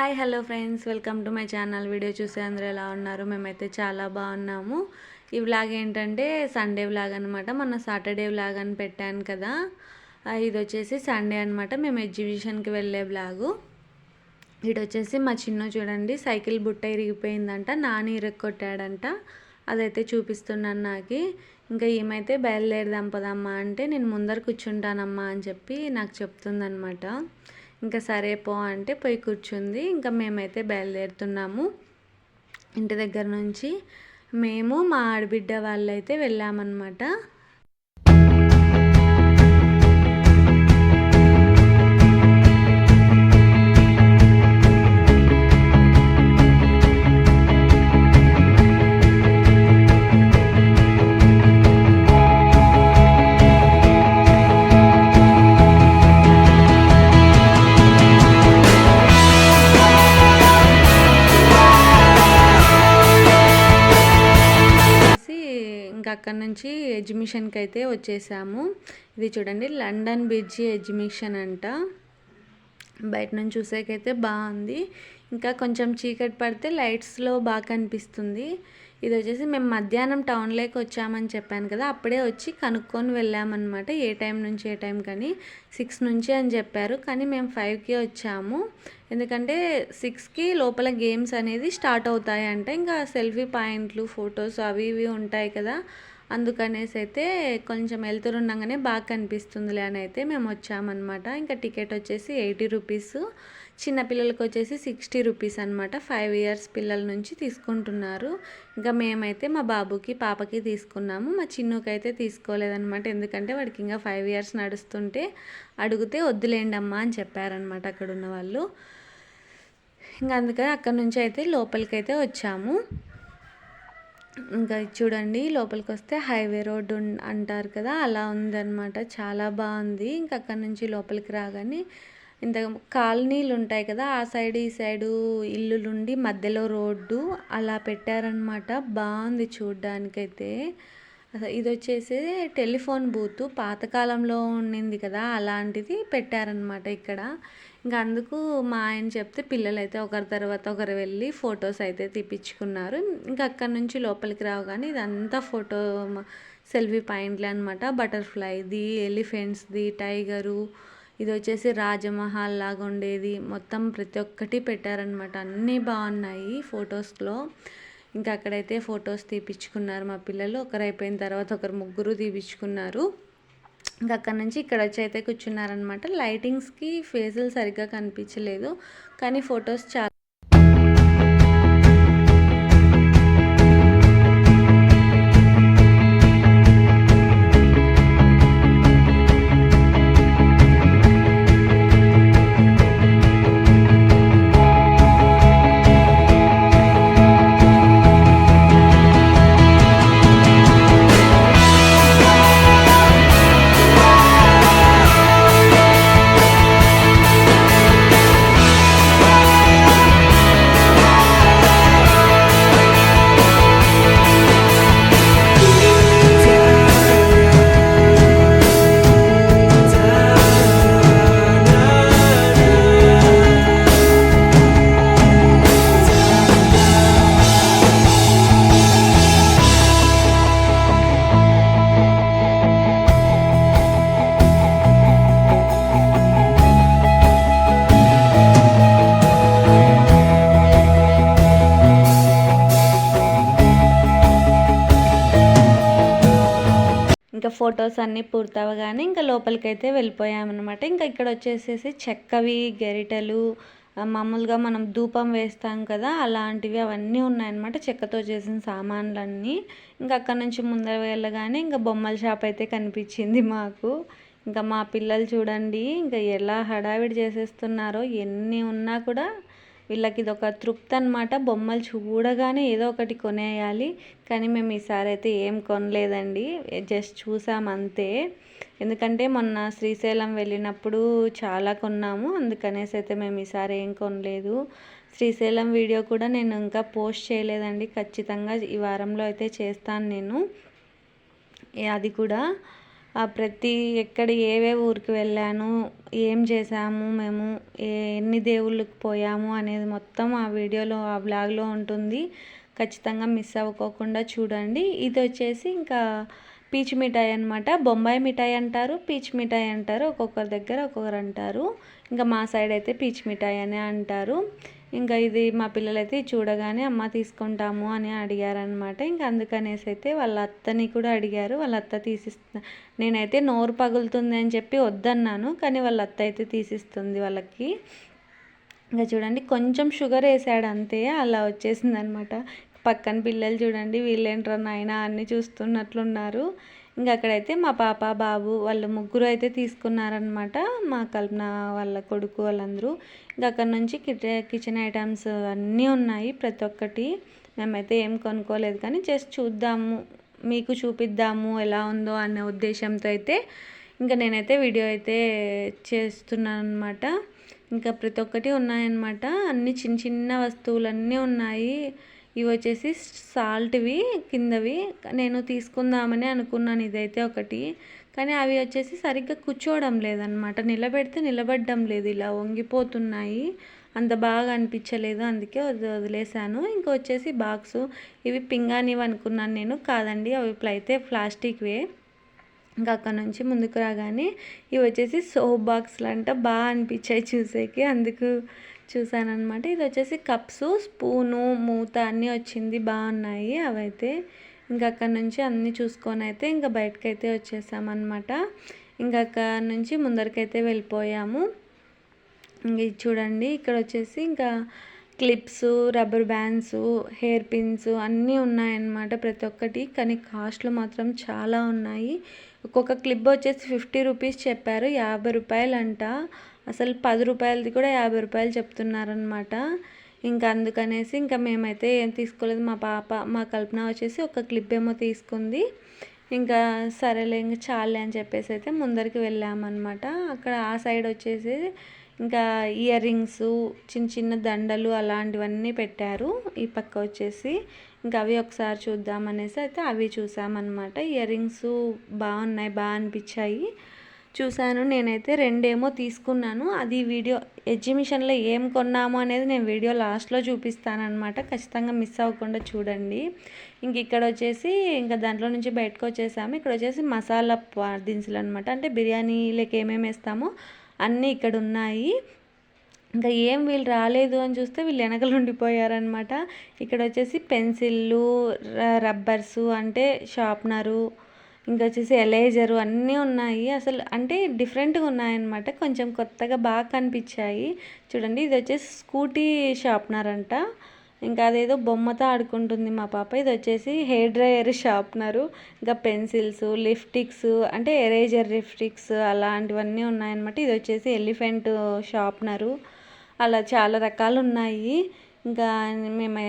Hi hello friends, welcome to my channel. Video చూసే అందరూ ఎలా ఉన్నారు? మేమైతే చాలా బాగున్నాము. ఈ వ్లాగ్ ఏంటంటే సండే వ్లాగ్ అనమాట. మొన్న సాటర్డే వ్లాగ్ అని పెట్టాను కదా, ఇది వచ్చేసి సండే అనమాట. మేము ఎగ్జిబిషన్కి వెళ్ళే వ్లాగు. ఇది వచ్చేసి మా చిన్న చూడండి, సైకిల్ బుట్ట ఇరిగిపోయిందంట, నాని ఇరగొట్టాడంట. అదైతే చూపిస్తున్నాను నాకు. ఇంకా ఏమైతే బయలుదేరదాం పదమ్మా అంటే, నేను ముందర కూర్చుంటానమ్మా అని చెప్పి నాకు చెప్తుందనమాట. ఇంకా సరే పో అంటే పోయి కూర్చుంది. ఇంకా మేమైతే బయలుదేరుతున్నాము ఇంటి దగ్గర నుంచి. మేము మా ఆడబిడ్డ వాళ్ళైతే వెళ్ళామన్నమాట. అక్కడ నుంచి ఎగ్జిబిషన్కి అయితే వచ్చేసాము. ఇది చూడండి, లండన్ బ్రిడ్జ్ ఎగ్జిబిషన్ అంట. బయట నుంచి చూసేకైతే బాగుంది. ఇంకా కొంచెం చీకటి పడితే లైట్స్లో బాగా కనిపిస్తుంది. ఇది వచ్చేసి మేము మధ్యాహ్నం టౌన్లోకి వచ్చామని చెప్పాను కదా, అప్పుడే వచ్చి కనుక్కొని వెళ్ళామన్నమాట. ఏ టైం నుంచి ఏ టైం కానీ 6 నుంచి అని చెప్పారు, కానీ మేము 5కి వచ్చాము. ఎందుకంటే 6కి లోపల గేమ్స్ అనేది స్టార్ట్ అవుతాయంట. ఇంకా సెల్ఫీ పాయింట్లు, ఫొటోస్ అవి ఇవి ఉంటాయి కదా, అందుకనేసి అయితే కొంచెం వెళ్తుండగానే బాగా కనిపిస్తుందిలే అని అయితే మేము వచ్చామన్నమాట. ఇంకా టికెట్ వచ్చేసి 80 రూపీస్, చిన్నపిల్లలకి వచ్చేసి 60 రూపీస్ అనమాట. 5 ఇయర్స్ పిల్లల నుంచి తీసుకుంటున్నారు. ఇంకా మేమైతే మా బాబుకి పాపకి తీసుకున్నాము, మా చిన్నుకి అయితే తీసుకోలేదన్నమాట. ఎందుకంటే వాడికి ఇంకా 5 ఇయర్స్ నడుస్తుంటే అడిగితే వద్దులేండి అమ్మా అని చెప్పారనమాట అక్కడ ఉన్న వాళ్ళు. ఇంకా అందుకని అక్కడ నుంచి అయితే లోపలికి అయితే వచ్చాము. ఇంకా చూడండి, లోపలికి వస్తే హైవే రోడ్డు అంటారు కదా, అలా ఉందన్నమాట. చాలా బాగుంది. ఇంకా అక్కడ నుంచి లోపలికి రాగానే ఇంత కాలనీలు ఉంటాయి కదా, ఆ సైడ్ ఈ సైడు ఇల్లులుండి మధ్యలో రోడ్డు అలా పెట్టారనమాట. బాగుంది చూడ్డానికైతే. ఇది వచ్చేసి టెలిఫోన్ బూత్, పాతకాలంలో ఉండింది కదా, అలాంటిది పెట్టారనమాట ఇక్కడ. ఇంకా అందుకు మా ఆయన చెప్తే పిల్లలైతే ఒకరి తర్వాత ఒకరు వెళ్ళి ఫొటోస్ అయితే తీపించుకున్నారు. ఇంకా అక్కడ నుంచి లోపలికి రాగానే ఇదంతా ఫోటో సెల్ఫీ పాయింట్లే అనమాట. బటర్ఫ్లైది, ఎలిఫెంట్స్ది, టైగరు, ఇది వచ్చేసి రాజమహల్ లాగా ఉండేది, మొత్తం ప్రతి ఒక్కటి పెట్టారనమాట. అన్నీ బాగున్నాయి ఫొటోస్లో. ఇంకా అక్కడైతే ఫొటోస్ తీపించుకున్నారు మా పిల్లలు. ఒకరు అయిపోయిన తర్వాత ఒకరు ముగ్గురు తీపించుకున్నారు. ఇంకా అక్కడ నుంచి ఇక్కడ వచ్చి అయితే కూర్చున్నారనమాట. లైటింగ్స్కి ఫేసులు సరిగ్గా కనిపించలేదు, కానీ ఫొటోస్ చాలా ఫొటోస్ అన్నీ పూర్తవగానే ఇంకా లోపలికైతే వెళ్ళిపోయామన్నమాట. ఇంకా ఇక్కడ వచ్చేసేసి చెక్కవి గెరిటెలు, మామూలుగా మనం ధూపం వేస్తాం కదా, అలాంటివి అవన్నీ ఉన్నాయన్నమాట. చెక్కతో చేసిన సామాన్లన్నీ. ఇంకా అక్కడ నుంచి ముందర వెళ్ళగానే ఇంకా బొమ్మల షాప్ అయితే కనిపించింది మాకు. ఇంకా మా పిల్లలు చూడండి ఇంకా ఎలా హడావిడి చేసేస్తున్నారో. ఎన్ని ఉన్నా కూడా వీళ్ళకి ఇది ఒక తృప్తి అనమాట. బొమ్మలు చూడగానే ఏదో ఒకటి కొనేయాలి. కానీ మేము ఈసారి అయితే ఏం కొనలేదండి, జస్ట్ చూసాం అంతే. ఎందుకంటే మొన్న శ్రీశైలం వెళ్ళినప్పుడు చాలా కొన్నాము, అందుకనేసి అయితే మేము ఈసారి ఏం కొనలేదు. శ్రీశైలం వీడియో కూడా నేను ఇంకా పోస్ట్ చేయలేదండి. ఖచ్చితంగా ఈ వారంలో అయితే చేస్తాను నేను అది కూడా. ప్రతి ఎక్కడ ఏవేవి ఊరికి వెళ్ళాను, ఏం చేసాము మేము, ఎన్ని దేవుళ్ళకి పోయాము అనేది మొత్తం ఆ వీడియోలో ఆ బ్లాగ్లో ఉంటుంది. ఖచ్చితంగా మిస్ అవ్వకోకుండా చూడండి. ఇది వచ్చేసి ఇంకా పీచు మిఠాయి అనమాట. బొంబాయి మిఠాయి అంటారు, పీచు మిఠాయి అంటారు, ఒక్కొక్కరి దగ్గర ఒక్కొక్కరు అంటారు. ఇంకా మా సైడ్ అయితే పీచు మిఠాయి అనే అంటారు. ఇంకా ఇది మా పిల్లలైతే చూడగానే అమ్మ తీసుకుంటాము అని అడిగారనమాట. ఇంకా అందుకనేసి అయితే వాళ్ళ అత్తని కూడా అడిగారు. వాళ్ళ అత్త నేనైతే నోరు పగులుతుంది అని చెప్పి వద్దన్నాను, కానీ వాళ్ళ అత్త అయితే తీసిస్తుంది వాళ్ళకి. ఇంకా చూడండి కొంచెం షుగర్ వేసాడు అంతే, అలా వచ్చేసింది అనమాట. పక్కన పిల్లలు చూడండి, వీళ్ళేంట్రా నాయన అన్నీ చూస్తున్నట్లున్నారు. ఇంకా అక్కడైతే మా పాప బాబు వాళ్ళు ముగ్గురు అయితే తీసుకున్నారనమాట, మా కల్పన వాళ్ళ కొడుకు వాళ్ళందరూ. ఇంకా అక్కడ నుంచి కిచెన్ ఐటమ్స్ అన్నీ ఉన్నాయి ప్రతి ఒక్కటి. మేమైతే ఏం కొనుక్కోలేదు, కానీ జస్ట్ చూద్దాము, మీకు చూపిద్దాము ఎలా ఉందో అనే ఉద్దేశంతో అయితే ఇంకా నేనైతే వీడియో అయితే చేస్తున్నాను అనమాట. ఇంకా ప్రతి ఒక్కటి ఉన్నాయన్నమాట, అన్ని చిన్న చిన్న వస్తువులన్నీ ఉన్నాయి. ఇవి వచ్చేసి సాల్ట్వి కిందవి, నేను తీసుకుందామని అనుకున్నాను ఇదైతే ఒకటి, కానీ అవి వచ్చేసి సరిగ్గా కూర్చోవడం లేదనమాట, నిలబెడితే నిలబడడం లేదు, ఇలా వంగిపోతున్నాయి, అంత బాగా అనిపించలేదు, అందుకే వదిలేసాను. ఇంకా వచ్చేసి బాక్సు, ఇవి పింగాణివి అనుకున్నాను నేను, కాదండి అవి అయితే ప్లాస్టిక్వే. ఇంకా అక్కడ నుంచి ముందుకు రాగానే ఇవి వచ్చేసి సోప్ బాక్స్లు అంట, బాగా అనిపించాయి చూసేకి, అందుకు చూసానమాట. ఇది వచ్చేసి కప్స్, స్పూను, మూత అన్నీ వచ్చింది, బాగున్నాయి అవైతే. ఇంకా అక్కడ నుంచి అన్నీ చూసుకొని అయితే ఇంకా బయటకైతే వచ్చేసామన్నమాట. ఇంకా అక్కడ నుంచి ముందరికైతే వెళ్ళిపోయాము. ఇంక ఇది చూడండి, ఇక్కడ వచ్చేసి ఇంకా clips, rubber bands, hair pins అన్నీ ఉన్నాయన్నమాట ప్రతి ఒక్కటి, కానీ కాస్ట్లు మాత్రం చాలా ఉన్నాయి. ఒక్కొక్క క్లిప్ వచ్చేసి 50 రూపీస్ చెప్పారు, 50 రూపాయలు అంట, అసలు 10 రూపాయలది కూడా 50 రూపాయలు చెప్తున్నారనమాట. ఇంకా అందుకనేసి ఇంకా మేమైతే ఏం తీసుకోలేదు. మా కల్పన వచ్చేసి ఒక క్లిప్ ఏమో తీసుకుంది. ఇంకా సరేలే ఇంకా చాలే అని చెప్పేసి అయితే ముందరికి వెళ్ళామన్నమాట. అక్కడ ఆ సైడ్ వచ్చేసి ఇంకా ఇయర్ రింగ్స్, చిన్న చిన్న దండలు అలాంటివన్నీ పెట్టారు. ఈ పక్క వచ్చేసి ఇంకా అవి ఒకసారి చూద్దామనేసి అయితే అవి చూసామన్నమాట. ఇయర్ రింగ్స్ బాగున్నాయి, బాగా అనిపించాయి, చూశాను. నేనైతే 2 ఏమో తీసుకున్నాను, అది వీడియో ఎగ్జిబిషన్లో ఏం కొన్నాము అనేది నేను వీడియో లాస్ట్లో చూపిస్తానమాట, ఖచ్చితంగా మిస్ అవ్వకుండా చూడండి. ఇంక ఇక్కడ వచ్చేసి ఇంకా దాంట్లో నుంచి బయటకు వచ్చేసాము. ఇక్కడ వచ్చేసి మసాలా దినుసులు అనమాట, అంటే బిర్యానీలోకి ఏమేమి వేస్తామో అన్నీ ఇక్కడ ఉన్నాయి. ఇంకా ఏం వీళ్ళు రాలేదు అని చూస్తే వీళ్ళు వెనకలు ఉండిపోయారనమాట. ఇక్కడ వచ్చేసి పెన్సిళ్ళు, రబ్బర్సు అంటే షార్ప్నరు, ఇంకా వచ్చేసి ఎలేజరు అన్నీ ఉన్నాయి. అసలు అంటే డిఫరెంట్గా ఉన్నాయన్నమాట, కొంచెం కొత్తగా బాగా కనిపించాయి. చూడండి, ఇది వచ్చేసి స్కూటీ షార్ప్నర్ అంట, ఇంకా అదేదో బొమ్మతో ఆడుకుంటుంది మా పాప. ఇది వచ్చేసి హెయిర్ డ్రైయర్ షార్ప్నరు, ఇంకా పెన్సిల్స్, లిప్స్టిక్స్ అంటే ఎరేజర్ లిప్స్టిక్స్ అలాంటివన్నీ ఉన్నాయన్నమాట. ఇది వచ్చేసి ఎలిఫెంట్ షార్ప్నరు, అలా చాలా రకాలు ఉన్నాయి. ఇంకా మేము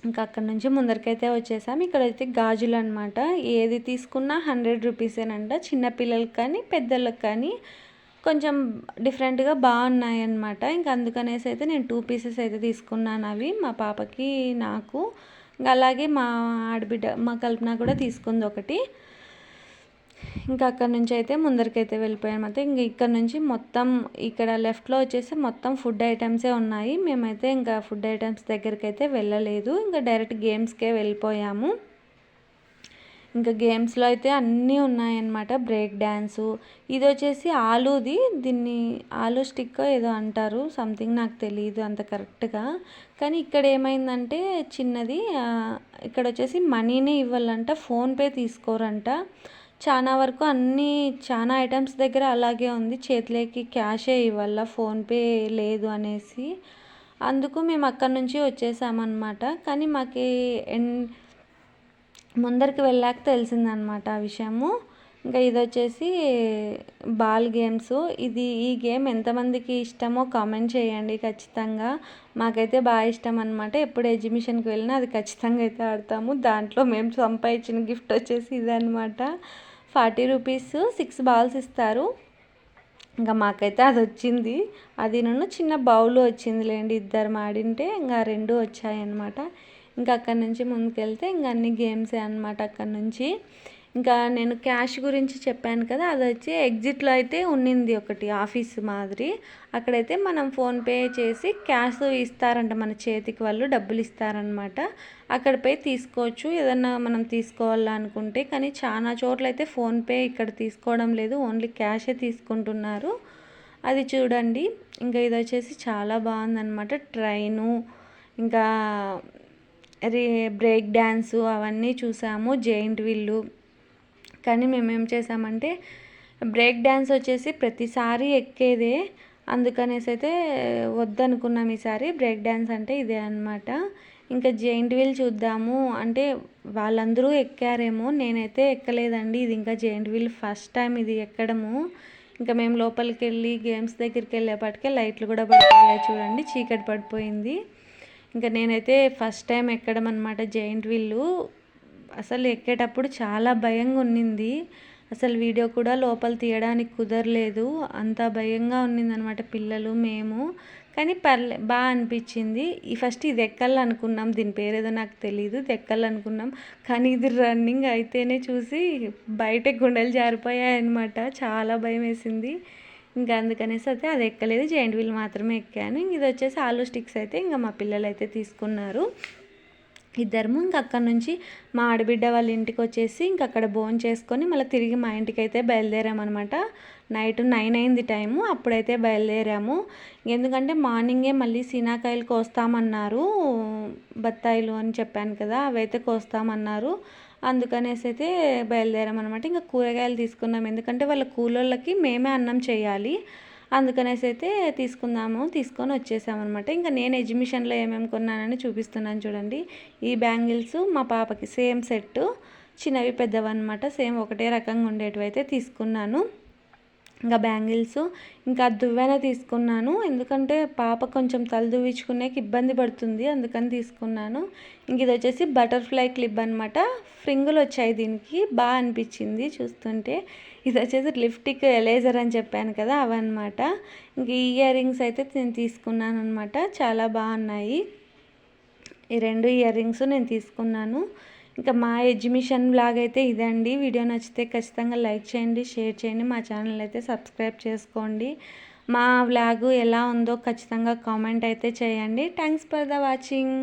ఇంకా అక్కడ నుంచి ముందరికైతే వచ్చేసాం. ఇక్కడైతే గాజులు అనమాట, ఏది తీసుకున్నా 100 రూపీసేనంట, చిన్నపిల్లలకి కానీ పెద్దలకు కానీ కొంచెం డిఫరెంట్గా బాగున్నాయి అన్నమాట. ఇంకా అందుకనేసి అయితే నేను 2 పీసెస్ అయితే తీసుకున్నాను, అవి మా పాపకి నాకు. ఇంకా అలాగే మా ఆడబిడ్డ మా కల్పన కూడా తీసుకుంది ఒకటి. ఇంకా అక్కడ నుంచి అయితే ముందరికైతే వెళ్ళిపోయామన్నమాట. ఇంక ఇక్కడ నుంచి మొత్తం ఇక్కడ లెఫ్ట్లో వచ్చేసి మొత్తం ఫుడ్ ఐటమ్సే ఉన్నాయి. మేమైతే ఇంకా ఫుడ్ ఐటమ్స్ దగ్గరికి అయితే వెళ్ళలేదు, ఇంకా డైరెక్ట్ గేమ్స్కే వెళ్ళిపోయాము. ఇంకా గేమ్స్లో అయితే అన్నీ ఉన్నాయన్నమాట, బ్రేక్ డ్యాన్సు, ఇది వచ్చేసి ఆలూది, దీన్ని ఆలూ స్టిక్ ఏదో అంటారు సంథింగ్, నాకు తెలియదు అంత కరెక్ట్గా. కానీ ఇక్కడ ఏమైందంటే చిన్నది, ఇక్కడ వచ్చేసి మనీనే ఇవ్వాలంట, ఫోన్పే తీసుకోరంట. చాలా వరకు చాలా ఐటమ్స్ దగ్గర అలాగే ఉంది, చేతిలోకి క్యాషే ఇవ్వాల, ఫోన్పే లేదు అనేసి. అందుకు మేము అక్కడి నుంచి వచ్చేసామన్నమాట. కానీ మాకు ముందరికి వెళ్ళాక తెలిసిందనమాట ఆ విషయము. ఇంకా ఇది వచ్చేసి బాల్ గేమ్స్, ఈ గేమ్ ఎంతమందికి ఇష్టమో కామెంట్ చేయండి ఖచ్చితంగా. మాకైతే బాగా ఇష్టం అనమాట, ఎప్పుడు ఎగ్జిబిషన్కి వెళ్ళినా అది ఖచ్చితంగా అయితే ఆడతాము. దాంట్లో మేము సంపాదించిన గిఫ్ట్ వచ్చేసి ఇదనమాట, 40 రూపీస్ 6 బాల్స్ ఇస్తారు. ఇంకా మాకైతే అది వచ్చింది, అది నన్ను చిన్న బౌల్ వచ్చింది లేండి, ఇద్దరు ఆడింటే ఇంకా 2 వచ్చాయన్నమాట. ఇంకా అక్కడి నుంచి ముందుకెళ్తే ఇంకా అన్ని గేమ్సే అనమాట. అక్కడి నుంచి ఇంకా నేను క్యాష్ గురించి చెప్పాను కదా, అది వచ్చి ఎగ్జిట్లో అయితే ఉన్నింది ఒకటి ఆఫీస్ మాదిరి. అక్కడైతే మనం ఫోన్పే చేసి క్యాష్ ఇస్తారంట, మన చేతికి వాళ్ళు డబ్బులు ఇస్తారనమాట. అక్కడ పోయి తీసుకోవచ్చు ఏదన్నా మనం తీసుకోవాలనుకుంటే. కానీ చాలా చోట్ల అయితే ఫోన్పే ఇక్కడ తీసుకోవడం లేదు, ఓన్లీ క్యాషే తీసుకుంటున్నారు. అది చూడండి. ఇంకా ఇది వచ్చేసి చాలా బాగుందన్నమాట. ట్రైను, ఇంకా బ్రేక్ డ్యాన్సు అవన్నీ చూసాము, జెయింట్ వీల్లు. కానీ మేమేం చేసామంటే బ్రేక్ డ్యాన్స్ వచ్చేసి ప్రతిసారి ఎక్కేదే, అందుకనేసి అయితే వద్దనుకున్నాం ఈసారి. బ్రేక్ డ్యాన్స్ అంటే ఇదే అనమాట. ఇంకా జెయింట్ వీల్ చూద్దాము అంటే వాళ్ళందరూ ఎక్కారేమో, నేనైతే ఎక్కలేదండి. ఇది ఇంకా జెయింట్ వీల్ ఫస్ట్ టైం ఇది ఎక్కడము. ఇంకా మేము లోపలికి వెళ్ళి గేమ్స్ దగ్గరికి వెళ్ళేపటికే లైట్లు కూడా పడిపోయాయి చూడండి, చీకటి పడిపోయింది. ఇంకా నేనైతే ఫస్ట్ టైం ఎక్కడం అనమాట జెయింట్ వీల్లు. అసలు ఎక్కేటప్పుడు చాలా భయంగా ఉన్నింది. అసలు వీడియో కూడా లోపల తీయడానికి కుదరలేదు, అంత భయంగా ఉన్నిందనమాట పిల్లలు మేము. కానీ బాగా అనిపించింది. ఫస్ట్ ఇది ఎక్కాలనుకున్నాం, దీని పేరేదో నాకు తెలియదు, ఇది ఎక్కాలనుకున్నాం. కానీ ఇది రన్నింగ్ అయితేనే చూసి బయట గుండెలు జారిపోయాయి అనమాట, చాలా భయం వేసింది. ఇంకా అందుకనేసి అయితే అది ఎక్కలేదు, జెయింట్ వీల్ మాత్రమే ఎక్కాను. ఇది వచ్చేసి ఆలూ స్టిక్స్ అయితే ఇంకా మా పిల్లలు అయితే తీసుకున్నారు ఇద్దరము. ఇంక అక్కడ నుంచి మా ఆడబిడ్డ వాళ్ళ ఇంటికి వచ్చేసి ఇంక అక్కడ భోజనం చేసుకొని మళ్ళీ తిరిగి మా ఇంటికి అయితే బయలుదేరామన్నమాట. నైట్ 9 అయింది టైము, అప్పుడైతే బయలుదేరాము. ఎందుకంటే మార్నింగే మళ్ళీ సీనాకాయలు కోస్తామన్నారు, బత్తాయిలు అని చెప్పాను కదా, అవైతే కోస్తామన్నారు. అందుకనేసి అయితే బయలుదేరామన్నమాట. ఇంకా కూరగాయలు తీసుకున్నాం, ఎందుకంటే వాళ్ళ కూలోళ్ళకి మేమే అన్నం చేయాలి. అందుకనేసి అయితే తీసుకొని వచ్చేసామన్నమాట. ఇంకా నేను ఎగ్జిబిషన్లో ఏమేమి కొన్నానని చూపిస్తున్నాను చూడండి. ఈ బ్యాంగిల్స్ మా పాపకి సేమ్ సెట్, చిన్నవి పెద్దవి అనమాట, సేమ్ ఒకటే రకంగా ఉండేటివి అయితే తీసుకున్నాను. ఇంకా బ్యాంగిల్స్, ఇంకా దువ్వెన తీసుకున్నాను, ఎందుకంటే పాప కొంచెం తల దువ్వించుకునేకి ఇబ్బంది పడుతుంది, అందుకని తీసుకున్నాను. ఇంక ఇది వచ్చేసి బటర్ఫ్లై క్లిప్ అనమాట, ఫ్రింగులు వచ్చాయి దీనికి, బాగా అనిపించింది చూస్తుంటే. ఇది వచ్చేసి లిప్స్టిక్ ఎరేజర్ అని చెప్పాను కదా, అవన్నమాట. ఇంక ఇయర్ రింగ్స్ అయితే నేను తీసుకున్నాను అనమాట, చాలా బాగున్నాయి. ఈ 2 ఇయర్ రింగ్స్ నేను తీసుకున్నాను. ఇంకా మా ఎగ్జిబిషన్ వ్లాగ్ అయితే ఇదండి. వీడియో నచ్చితే ఖచ్చితంగా లైక్ చేయండి, షేర్ చేయండి, మా ఛానల్ అయితే సబ్స్క్రైబ్ చేసుకోండి. మా వ్లాగు ఎలా ఉందో ఖచ్చితంగా కామెంట్ అయితే చేయండి. Thanks for the watching.